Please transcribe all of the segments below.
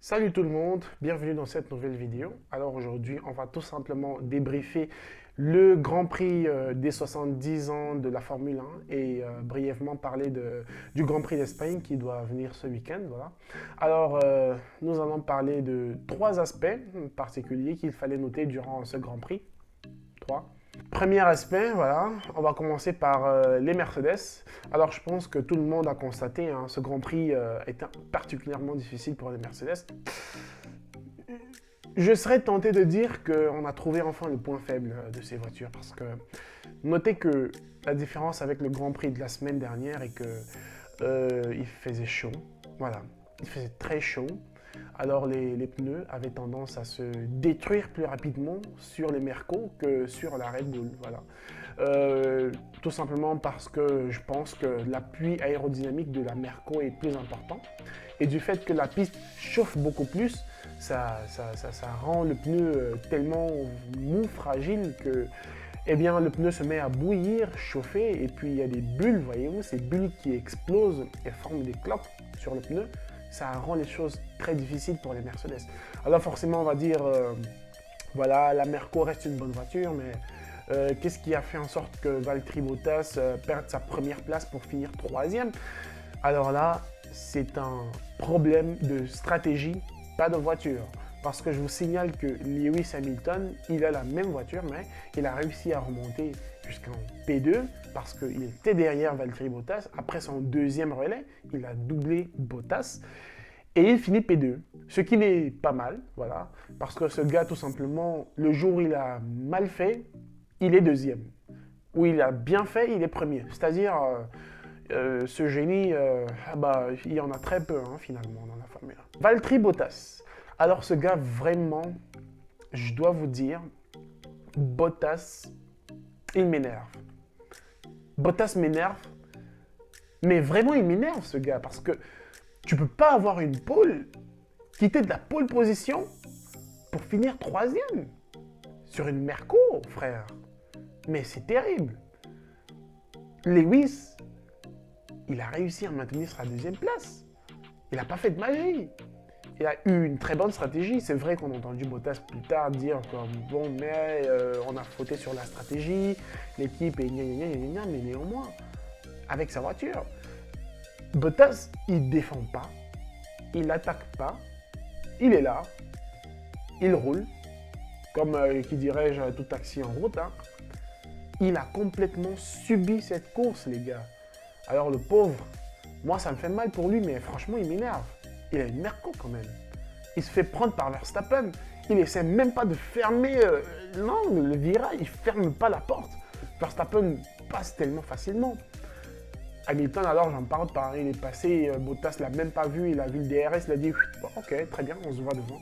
Salut tout le monde, bienvenue dans cette nouvelle vidéo. Alors aujourd'hui, on va tout simplement débriefer le Grand Prix des 70 ans de la Formule 1 et brièvement parler du Grand Prix d'Espagne qui doit venir ce week-end. Voilà. Alors, nous allons parler de trois aspects particuliers qu'il fallait noter durant ce Grand Prix. Trois. Premier aspect, voilà, on va commencer par les Mercedes. Alors je pense que tout le monde a constaté, hein, ce Grand Prix est particulièrement difficile pour les Mercedes. Je serais tenté de dire qu'on a trouvé enfin le point faible de ces voitures parce que notez que la différence avec le Grand Prix de la semaine dernière est que il faisait chaud, voilà, il faisait très chaud. Alors les pneus avaient tendance à se détruire plus rapidement sur les Mercos que sur la Red Bull. Voilà. Tout simplement parce que je pense que l'appui aérodynamique de la Merco est plus important. Et du fait que la piste chauffe beaucoup plus, ça rend le pneu tellement mou, fragile que eh bien, le pneu se met à bouillir, chauffer, et puis il y a des bulles, voyez-vous, ces bulles qui explosent et forment des cloques sur le pneu. Ça rend les choses très difficiles pour les Mercedes. Alors forcément, on va dire, voilà, la Merco reste une bonne voiture, mais qu'est-ce qui a fait en sorte que Valtteri Bottas perde sa première place pour finir troisième? Alors là, c'est un problème de stratégie, pas de voiture. Parce que je vous signale que Lewis Hamilton, il a la même voiture, mais il a réussi à remonter jusqu'en P2 parce qu'il était derrière Valtteri Bottas. Après son deuxième relais, il a doublé Bottas et il finit P2. Ce qui n'est pas mal, voilà, parce que ce gars, tout simplement, le jour où il a mal fait, il est deuxième. Où il a bien fait, il est premier. C'est-à-dire, ce génie, il y en a très peu hein, finalement dans la Formule 1. Valtteri Bottas. Alors ce gars, vraiment, je dois vous dire, Bottas, il m'énerve. Bottas m'énerve, mais vraiment il m'énerve ce gars, parce que tu peux pas avoir une pole, quitter de la pole position pour finir troisième sur une Merco, frère. Mais c'est terrible. Lewis, il a réussi à maintenir sa deuxième place. Il n'a pas fait de magie. Il a eu une très bonne stratégie. C'est vrai qu'on a entendu Bottas plus tard dire comme bon, mais on a fauté sur la stratégie, l'équipe est gna gna gna gna gna, mais néanmoins, avec sa voiture, Bottas, il défend pas, il n'attaque pas, il est là, il roule, comme qui dirais-je, tout taxi en route. Hein. Il a complètement subi cette course, les gars. Alors le pauvre, moi ça me fait mal pour lui, mais franchement il m'énerve. Il a une Merco quand même. Il se fait prendre par Verstappen. Il essaie même pas de fermer l'angle, le virage. Il ferme pas la porte. Verstappen passe tellement facilement. Hamilton, alors j'en parle pas. Il est passé, Bottas l'a même pas vu. Il a vu le DRS, il a dit bon, ok, très bien, on se voit devant.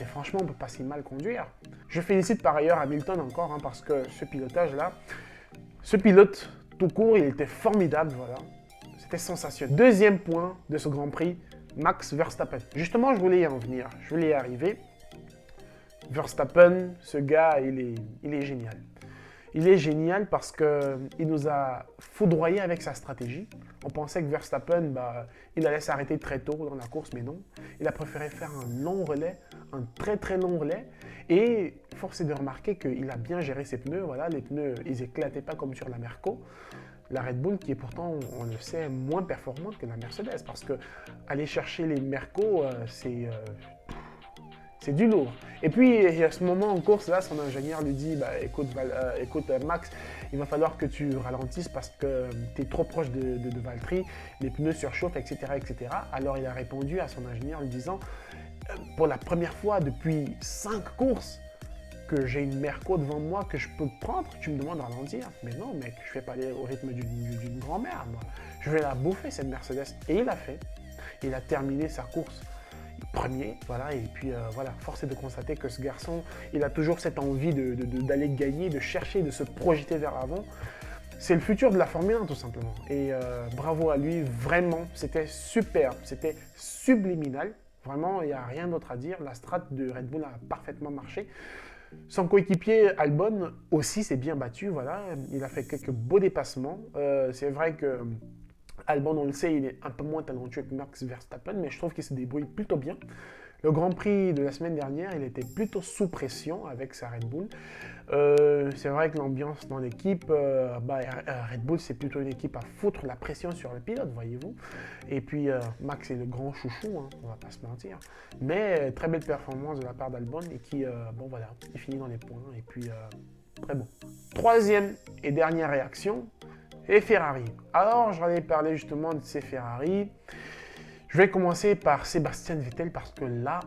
Mais franchement, on peut pas si mal conduire. Je félicite par ailleurs Hamilton encore hein, parce que ce pilotage-là, ce pilote tout court, il était formidable, voilà. C'était sensationnel. Deuxième point de ce Grand Prix, Max Verstappen. Justement, je voulais y en venir, je voulais y arriver. Verstappen, ce gars, il est génial. Il est génial parce qu'il nous a foudroyés avec sa stratégie. On pensait que Verstappen, il allait s'arrêter très tôt dans la course, mais non. Il a préféré faire un long relais, un très très long relais. Et force est de remarquer qu'il a bien géré ses pneus. Voilà, les pneus, ils éclataient pas comme sur la Merco. La Red Bull qui est pourtant, on le sait, moins performante que la Mercedes. Parce que aller chercher les Merco, c'est du lourd. Et puis, à ce moment en course, là, son ingénieur lui dit écoute, Max, il va falloir que tu ralentisses parce que tu es trop proche de Valtteri, les pneus surchauffent, etc., etc. Alors, il a répondu à son ingénieur en lui disant pour la première fois depuis 5 courses, que j'ai une Merco devant moi que je peux prendre, tu me demandes de ralentir. Mais non, mec, je vais pas aller au rythme d'une grand-mère, moi. Je vais la bouffer, cette Mercedes. Et il a fait. Il a terminé sa course premier, voilà, et puis voilà, force est de constater que ce garçon, il a toujours cette envie d'aller gagner, de chercher, de se projeter vers l'avant. C'est le futur de la Formule 1, tout simplement. Et bravo à lui, vraiment, c'était superbe, c'était subliminal. Vraiment, il n'y a rien d'autre à dire. La strat de Red Bull a parfaitement marché. Son coéquipier Albon aussi s'est bien battu, voilà. Il a fait quelques beaux dépassements. C'est vrai que Albon, on le sait, il est un peu moins talentueux que Max Verstappen, mais je trouve qu'il se débrouille plutôt bien. Le Grand Prix de la semaine dernière, il était plutôt sous pression avec sa Red Bull. C'est vrai que l'ambiance dans l'équipe, Red Bull, c'est plutôt une équipe à foutre la pression sur le pilote, voyez-vous. Et puis, Max est le grand chouchou, hein, on va pas se mentir. Mais très belle performance de la part d'Albon et qui, il finit dans les points. Et puis, très bon. Troisième et dernière réaction, et Ferrari. Alors, je vais parler justement de ces Ferrari. Je vais commencer par Sébastien Vettel parce que là,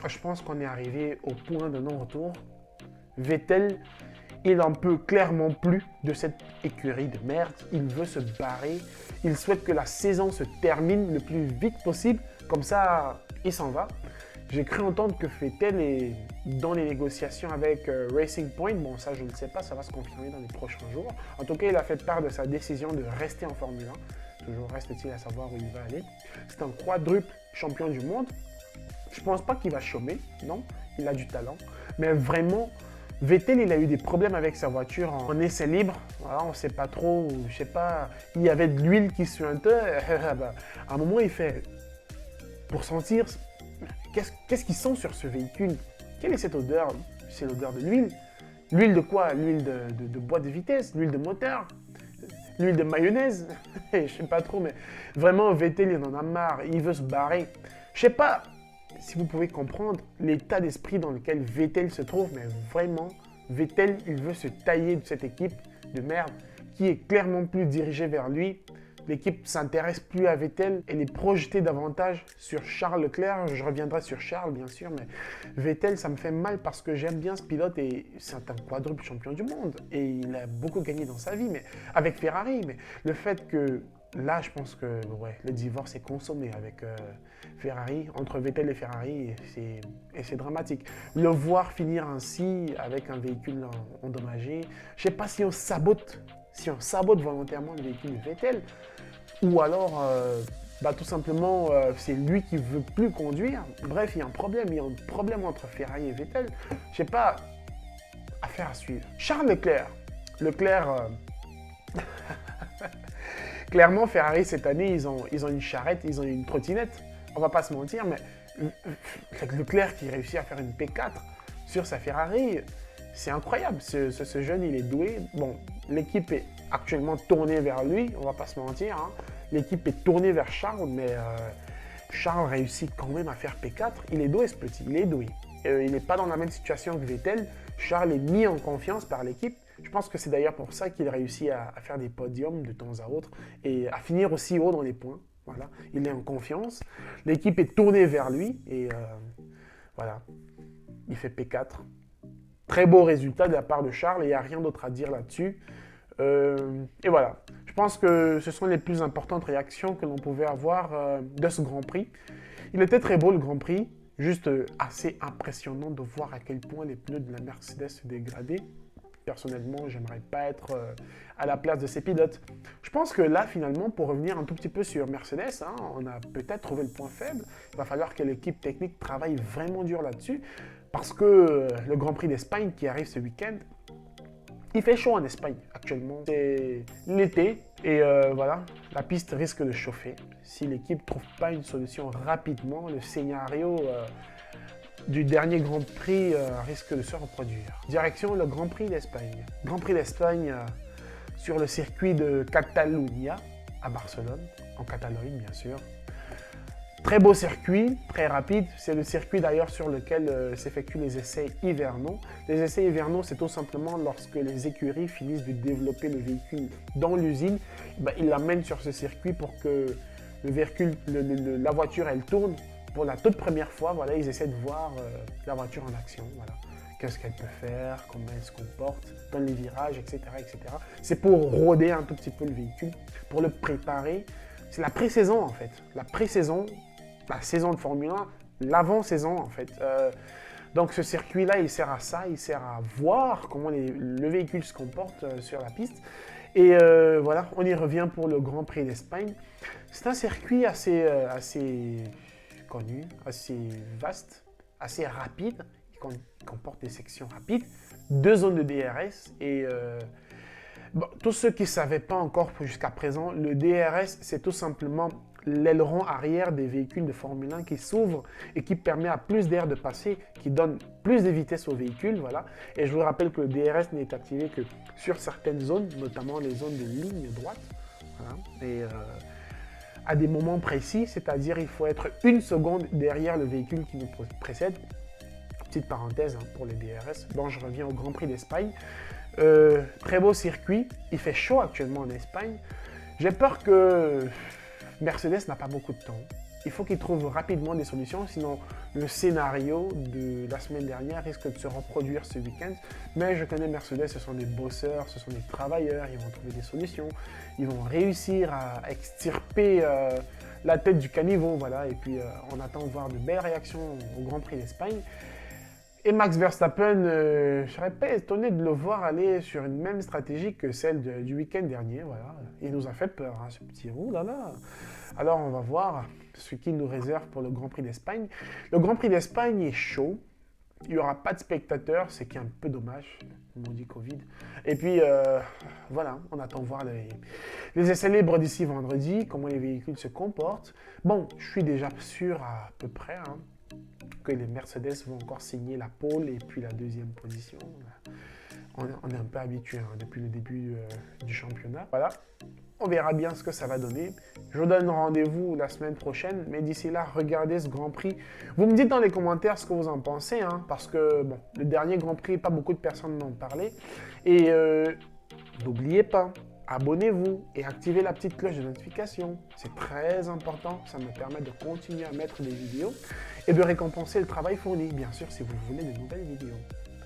je pense qu'on est arrivé au point de non-retour. Vettel, il n'en peut clairement plus de cette écurie de merde. Il veut se barrer. Il souhaite que la saison se termine le plus vite possible. Comme ça, il s'en va. J'ai cru entendre que Vettel est dans les négociations avec Racing Point. Bon, ça, je ne sais pas, ça va se confirmer dans les prochains jours. En tout cas, il a fait part de sa décision de rester en Formule 1. Toujours reste-t-il à savoir où il va aller. C'est un quadruple champion du monde. Je ne pense pas qu'il va chômer, non. Il a du talent. Mais vraiment, Vettel, il a eu des problèmes avec sa voiture en essai libre. Voilà, on ne sait pas trop, je sais pas, il y avait de l'huile qui suintait. À un moment, il fait, pour sentir, qu'est-ce qu'il sent sur ce véhicule? Quelle est cette odeur? C'est l'odeur de l'huile. L'huile de quoi? L'huile de boîte de vitesse, l'huile de moteur, l'huile de mayonnaise. Je ne sais pas trop, mais vraiment, Vettel, il en a marre, il veut se barrer. Je ne sais pas si vous pouvez comprendre l'état d'esprit dans lequel Vettel se trouve, mais vraiment, Vettel, il veut se tailler de cette équipe de merde qui est clairement plus dirigée vers lui. L'équipe ne s'intéresse plus à Vettel, elle est projetée davantage sur Charles Leclerc. Je reviendrai sur Charles, bien sûr, mais Vettel, ça me fait mal parce que j'aime bien ce pilote et c'est un quadruple champion du monde. Et il a beaucoup gagné dans sa vie, mais avec Ferrari. Mais le fait que là, je pense que le divorce est consommé avec Ferrari, entre Vettel et Ferrari, et c'est dramatique. Le voir finir ainsi avec un véhicule endommagé, je ne sais pas si on sabote volontairement le véhicule de Vettel, ou alors tout simplement c'est lui qui veut plus conduire. Bref, il y a un problème entre Ferrari et Vettel. Je sais pas, affaire à suivre. Charles Leclerc. Clairement, Ferrari cette année, ils ont une charrette, ils ont une trottinette. On va pas se mentir, mais Leclerc qui réussit à faire une P4 sur sa Ferrari, c'est incroyable. Ce jeune, il est doué. Bon, l'équipe est actuellement tournée vers lui, on va pas se mentir. Hein. L'équipe est tournée vers Charles, mais Charles réussit quand même à faire P4. Il est doué, ce petit, il est doué. Il n'est pas dans la même situation que Vettel. Charles est mis en confiance par l'équipe. Je pense que c'est d'ailleurs pour ça qu'il réussit à faire des podiums de temps à autre et à finir aussi haut dans les points. Voilà, il est en confiance. L'équipe est tournée vers lui et voilà, il fait P4. Très beau résultat de la part de Charles, il n'y a rien d'autre à dire là-dessus. Et voilà, je pense que ce sont les plus importantes réactions que l'on pouvait avoir de ce Grand Prix. Il était très beau le Grand Prix, juste assez impressionnant de voir à quel point les pneus de la Mercedes se dégradaient. Personnellement, j'aimerais pas être à la place de ces pilotes. Je pense que là, finalement, pour revenir un tout petit peu sur Mercedes, hein, on a peut-être trouvé le point faible. Il va falloir que l'équipe technique travaille vraiment dur là-dessus. Parce que le Grand Prix d'Espagne qui arrive ce week-end, il fait chaud en Espagne actuellement. C'est l'été et voilà, la piste risque de chauffer. Si l'équipe ne trouve pas une solution rapidement, le scénario du dernier Grand Prix risque de se reproduire. Direction le Grand Prix d'Espagne. Grand Prix d'Espagne sur le circuit de Catalunya à Barcelone, en Catalogne bien sûr. Très beau circuit, très rapide. C'est le circuit d'ailleurs sur lequel s'effectuent les essais hivernaux. Les essais hivernaux, c'est tout simplement lorsque les écuries finissent de développer le véhicule dans l'usine, ils l'amènent sur ce circuit pour que la voiture elle tourne. Pour la toute première fois, voilà, ils essaient de voir la voiture en action. Voilà. Qu'est-ce qu'elle peut faire, comment elle se comporte dans les virages, etc., etc. C'est pour rôder un tout petit peu le véhicule, pour le préparer. C'est la pré-saison en fait. La pré-saison, la saison de Formule 1, l'avant-saison en fait. Donc ce circuit-là, il sert à ça, il sert à voir comment le véhicule se comporte sur la piste. Et voilà, on y revient pour le Grand Prix d'Espagne. C'est un circuit assez connu, assez vaste, assez rapide, qui comporte des sections rapides, 2 zones de DRS et tous ceux qui ne savaient pas encore jusqu'à présent, le DRS c'est tout simplement l'aileron arrière des véhicules de Formule 1 qui s'ouvre et qui permet à plus d'air de passer, qui donne plus de vitesse au véhicule, voilà. Et je vous rappelle que le DRS n'est activé que sur certaines zones, notamment les zones de ligne droite, voilà. Et à des moments précis, c'est-à-dire il faut être 1 seconde derrière le véhicule qui nous précède. Petite parenthèse hein, pour les DRS. Bon, je reviens au Grand Prix d'Espagne. Très beau circuit, il fait chaud actuellement en Espagne. J'ai peur que Mercedes n'a pas beaucoup de temps. Il faut qu'ils trouvent rapidement des solutions, sinon le scénario de la semaine dernière risque de se reproduire ce week-end. Mais je connais Mercedes, ce sont des bosseurs, ce sont des travailleurs, ils vont trouver des solutions, ils vont réussir à extirper la tête du caniveau, voilà. Et puis on attend de voir de belles réactions au Grand Prix d'Espagne. Et Max Verstappen, je ne serais pas étonné de le voir aller sur une même stratégie que celle du week-end dernier. Voilà. Il nous a fait peur, hein, ce petit roux là. Alors on va voir ce qu'il nous réserve pour le Grand Prix d'Espagne. Le Grand Prix d'Espagne est chaud. Il n'y aura pas de spectateurs, ce qui est un peu dommage, maudit Covid. Et puis voilà, on attend voir les essais libres d'ici vendredi, comment les véhicules se comportent. Bon, je suis déjà sûr à peu près hein, que les Mercedes vont encore signer la pole et puis la deuxième position. On est un peu habitué hein, depuis le début du championnat. Voilà, on verra bien ce que ça va donner. Je vous donne rendez-vous la semaine prochaine, mais d'ici là, regardez ce Grand Prix. Vous me dites dans les commentaires ce que vous en pensez, hein, parce que bon, le dernier Grand Prix, pas beaucoup de personnes m'en ont parlé. Et n'oubliez pas, abonnez-vous et activez la petite cloche de notification. C'est très important, ça me permet de continuer à mettre des vidéos et de récompenser le travail fourni, bien sûr, si vous voulez de nouvelles vidéos.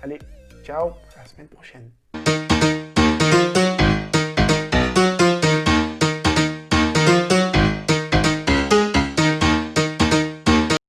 Allez, ciao, à la semaine prochaine.